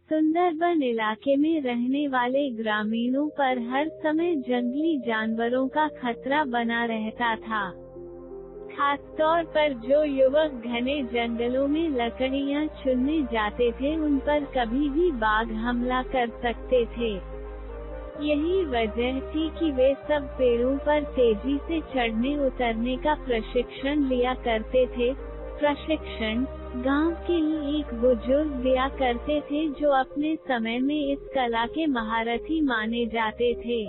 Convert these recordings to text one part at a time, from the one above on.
सुंदरबन इलाके में रहने वाले ग्रामीणों पर हर समय जंगली जानवरों का खतरा बना रहता था। खासतौर पर जो युवक घने जंगलों में लकड़ियां चुनने जाते थे, उन पर कभी भी बाघ हमला कर सकते थे। यही वजह थी कि वे सब पेड़ों पर तेजी से चढ़ने उतरने का प्रशिक्षण लिया करते थे। प्रशिक्षण गांव के ही एक बुजुर्ग दिया करते थे, जो अपने समय में इस कला के महारथी माने जाते थे।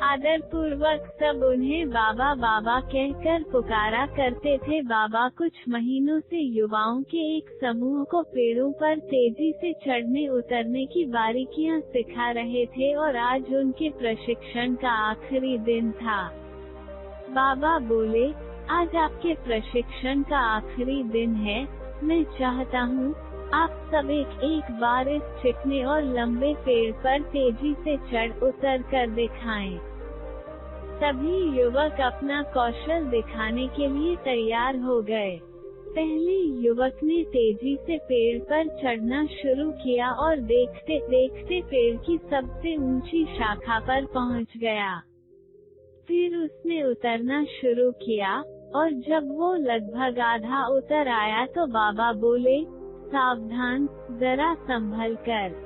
आदरपूर्वक सब उन्हें बाबा बाबा कहकर पुकारा करते थे। बाबा कुछ महीनों से युवाओं के एक समूह को पेड़ों पर तेजी से चढ़ने उतरने की बारीकियां सिखा रहे थे और आज उनके प्रशिक्षण का आखिरी दिन था। बाबा बोले, आज आपके प्रशिक्षण का आखिरी दिन है। मैं चाहता हूँ आप सब एक बार इस चिकने और लंबे पेड़ पर तेजी से चढ़ उतर कर दिखाएं। सभी युवक अपना कौशल दिखाने के लिए तैयार हो गए। पहले युवक ने तेजी से पेड़ पर चढ़ना शुरू किया और देखते देखते पेड़ की सबसे ऊंची शाखा पर पहुंच गया। फिर उसने उतरना शुरू किया और जब वो लगभग आधा उतर आया तो बाबा बोले, सावधान, जरा संभल कर,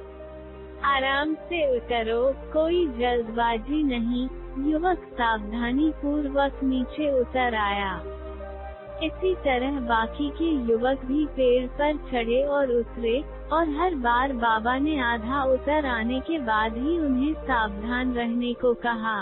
आराम से उतरो, कोई जल्दबाजी नहीं। युवक सावधानी पूर्वक नीचे उतर आया। इसी तरह बाकी के युवक भी पेड़ पर चढ़े और उतरे, और हर बार बाबा ने आधा उतर आने के बाद ही उन्हें सावधान रहने को कहा।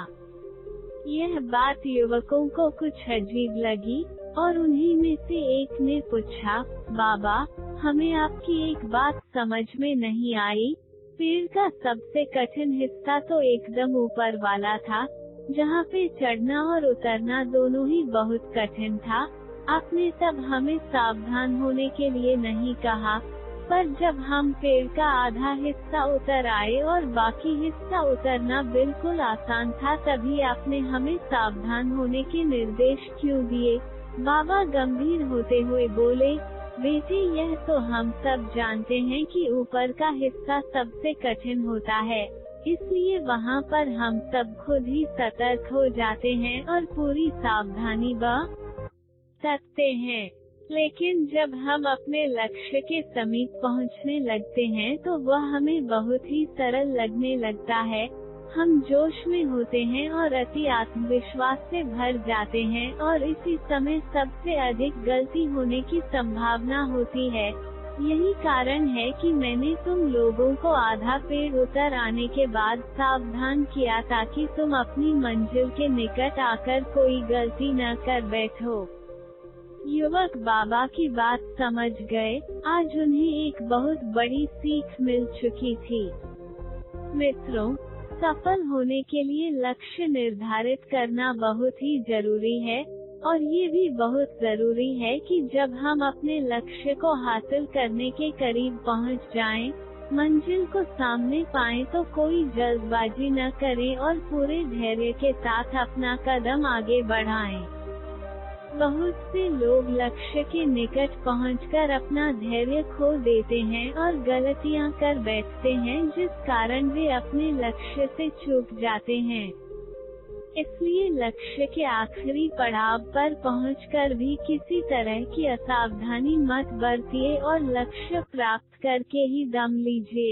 यह बात युवकों को कुछ अजीब लगी और उन्हीं में से एक ने पूछा, बाबा, हमें आपकी एक बात समझ में नहीं आई। पेड़ का सबसे कठिन हिस्सा तो एकदम ऊपर वाला था, जहाँ पे चढ़ना और उतरना दोनों ही बहुत कठिन था। आपने तब हमें सावधान होने के लिए नहीं कहा, पर जब हम पेड़ का आधा हिस्सा उतर आए और बाकी हिस्सा उतरना बिल्कुल आसान था, तभी आपने हमें सावधान होने के निर्देश क्यों दिए? बाबा गंभीर होते हुए बोले, बेटे, यह तो हम सब जानते हैं कि ऊपर का हिस्सा सबसे कठिन होता है, इसलिए वहाँ पर हम सब खुद ही सतर्क हो जाते हैं और पूरी सावधानी बरतते हैं। लेकिन जब हम अपने लक्ष्य के समीप पहुँचने लगते हैं तो वह हमें बहुत ही सरल लगने लगता है। हम जोश में होते हैं और अति आत्मविश्वास से भर जाते हैं, और इसी समय सबसे अधिक गलती होने की संभावना होती है। यही कारण है कि मैंने तुम लोगों को आधा पेड़ उतर आने के बाद सावधान किया, ताकि तुम अपनी मंजिल के निकट आकर कोई गलती न कर बैठो। युवक बाबा की बात समझ गए। आज उन्हें एक बहुत बड़ी सीख मिल चुकी थी। मित्रों, सफल होने के लिए लक्ष्य निर्धारित करना बहुत ही जरूरी है, और ये भी बहुत जरूरी है कि जब हम अपने लक्ष्य को हासिल करने के करीब पहुंच जाएं, मंजिल को सामने पाएं, तो कोई जल्दबाजी न करें और पूरे धैर्य के साथ अपना कदम आगे बढ़ाएं। बहुत से लोग लक्ष्य के निकट पहुंचकर अपना धैर्य खो देते हैं और गलतियां कर बैठते हैं, जिस कारण वे अपने लक्ष्य से चूक जाते हैं। इसलिए लक्ष्य के आखिरी पड़ाव पर पहुंचकर भी किसी तरह की असावधानी मत बरतिए और लक्ष्य प्राप्त करके ही दम लीजिए।